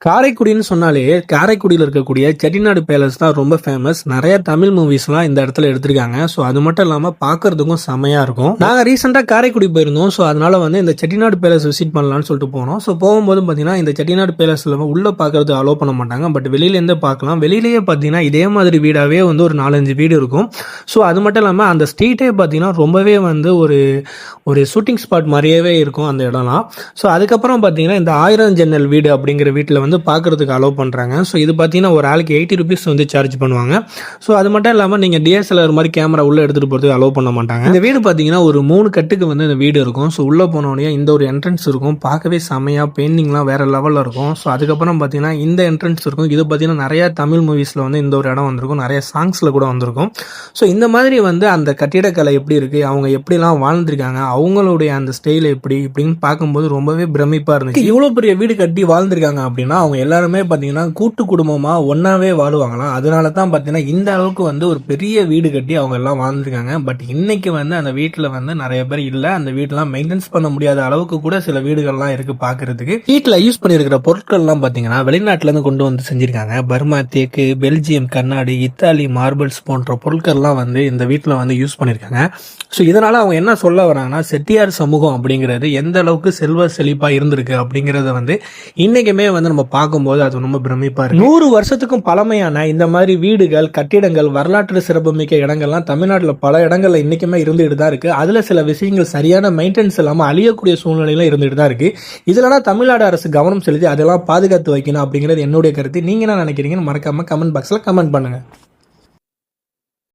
காரைக்குடின்னு சொன்னாலே காரைக்குடியில் இருக்கக்கூடிய செட்டிநாடு பேலஸ் தான் ரொம்ப ஃபேமஸ். நிறைய தமிழ் மூவிஸ்லாம் இந்த இடத்துல எடுத்திருக்காங்க. ஸோ அது மட்டும் இல்லாமல் பார்க்கறதுக்கும் செமையாக இருக்கும். நாங்கள் ரீசெண்டாக காரைக்குடி போயிருந்தோம். ஸோ அதனால வந்து இந்த செட்டிநாடு பேலஸ் விசிட் பண்ணலாம்னு சொல்லிட்டு போனோம். ஸோ போகும்போது பார்த்தீங்கன்னா இந்த செட்டிநாடு பேலஸில் உள்ள பார்க்கறது அலோவ் பண்ண மாட்டாங்க. பட் வெளியிலேருந்தே பார்க்கலாம். வெளியிலேயே பார்த்தீங்கன்னா இதே மாதிரி வீடாகவே வந்து ஒரு 4-5 வீடு இருக்கும். ஸோ அது மட்டும் இல்லாமல் அந்த ஸ்ட்ரீட்டே பார்த்தீங்கன்னா ரொம்பவே வந்து ஒரு ஷூட்டிங் ஸ்பாட் மாதிரியே இருக்கும் அந்த இடம்லாம். ஸோ அதுக்கப்புறம் பார்த்தீங்கன்னா இந்த 1000 ஜன்னல் வீடு அப்படிங்கிற வீட்டில் வந்து பார்க்கறதுக்கு அலோவ் பண்ணுறாங்க. ஸோ இது பார்த்தீங்கன்னா ஒரு ஆளுக்கு 80 rupees வந்து சார்ஜ் பண்ணுவாங்க. ஸோ அது மட்டும் இல்லாமல் நீங்கள் DSLR மாதிரி கேமரா உள்ளே எடுத்துகிட்டு போகிறதுக்கு அலோவ் பண்ண மாட்டாங்க. இந்த வீடு பார்த்தீங்கன்னா ஒரு 3 கட்டுக்கு வந்து இந்த வீடு இருக்கும். ஸோ உள்ளே போனோடனே இந்த ஒரு என்ட்ரன்ஸ் இருக்கும். பார்க்கவே செமையாக பெயிண்டிங்லாம் வேறு லெவலில் இருக்கும். ஸோ அதுக்கப்புறம் பார்த்தீங்கன்னா இந்த என்ட்ரன்ஸ் இருக்கும். இது பார்த்தீங்கன்னா நிறையா தமிழ் மூவிஸில் வந்து இந்த ஒரு இடம் வந்திருக்கும். நிறைய சாங்ஸில் கூட வந்திருக்கும். ஸோ இந்த மாதிரி வந்து அந்த கட்டிடக்கலை எப்படி இருக்குது, அவங்க எப்படிலாம் வாழ்ந்துருக்காங்க, அவங்களுடைய அந்த ஸ்டைல் எப்படி இப்படின்னு பார்க்கும்போது ரொம்பவே பிரமிப்பாக இருந்துச்சு. இவ்வளோ பெரிய வீடு கட்டி வாழ்ந்துருக்காங்க அப்படின்னா அவங்க எல்லாருமே பார்த்தீங்கன்னா கூட்டு குடும்பமாக ஒன்றாவே வாழுவாங்களாம். அதனால தான் பார்த்தீங்கன்னா இந்த அளவுக்கு வந்து ஒரு பெரிய வீடு கட்டி அவங்க எல்லாம் வாழ்ந்துருக்காங்க. பட் இன்னைக்கு வந்து அந்த வீட்டில் வந்து நிறைய பேர் இல்லை. அந்த வீட்டெல்லாம் மெயின்டெனன்ஸ் பண்ண முடியாத அளவுக்கு கூட சில வீடுகள்லாம் இருக்குது பார்க்கறதுக்கு. வீட்டில் யூஸ் பண்ணியிருக்கிற பொருட்கள்லாம் பார்த்தீங்கன்னா வெளிநாட்டிலேருந்து கொண்டு வந்து செஞ்சுருக்காங்க. பர்மா தேக்கு, பெல்ஜியம் கண்ணாடி, இத்தாலி மார்பிள்ஸ் போன்ற பொருட்கள்லாம் வந்து இந்த வீட்டில் வந்து யூஸ் பண்ணியிருக்காங்க. ஸோ இதனால் அவங்க என்ன சொல்ல வராங்கன்னா செட்டியார் சமூகம் அப்படிங்கிறது எந்த அளவுக்கு செல்வ செழிப்பாக இருந்திருக்கு அப்படிங்கிறத வந்து இன்றைக்குமே வந்து நம்ம பார்க்கும்போது அது ரொம்ப பிரமிப்பாக இருக்கு. 100 வருஷத்துக்கும் பழமையான இந்த மாதிரி வீடுகள், கட்டிடங்கள், வரலாற்று சிறப்புமிக்க இடங்கள்லாம் தமிழ்நாட்டில் பல இடங்கள்ல இன்றைக்குமே இருந்துகிட்டு தான் இருக்குது. அதில் சில விஷயங்கள் சரியான மெயின்டெனன்ஸ் இல்லாமல் அழியக்கூடிய சூழ்நிலையில இருந்துகிட்டு தான் இருக்குது. இதெல்லாம் தமிழ்நாடு அரசு கவனம் செலுத்தி அதெல்லாம் பாதுகாத்து வைக்கணும் அப்படிங்கிறது என்னுடைய கருத்து. நீங்கள் என்ன நினைக்கிறீங்கன்னு மறக்காமல் கமெண்ட் பாக்ஸில் கமெண்ட் பண்ணுங்கள்.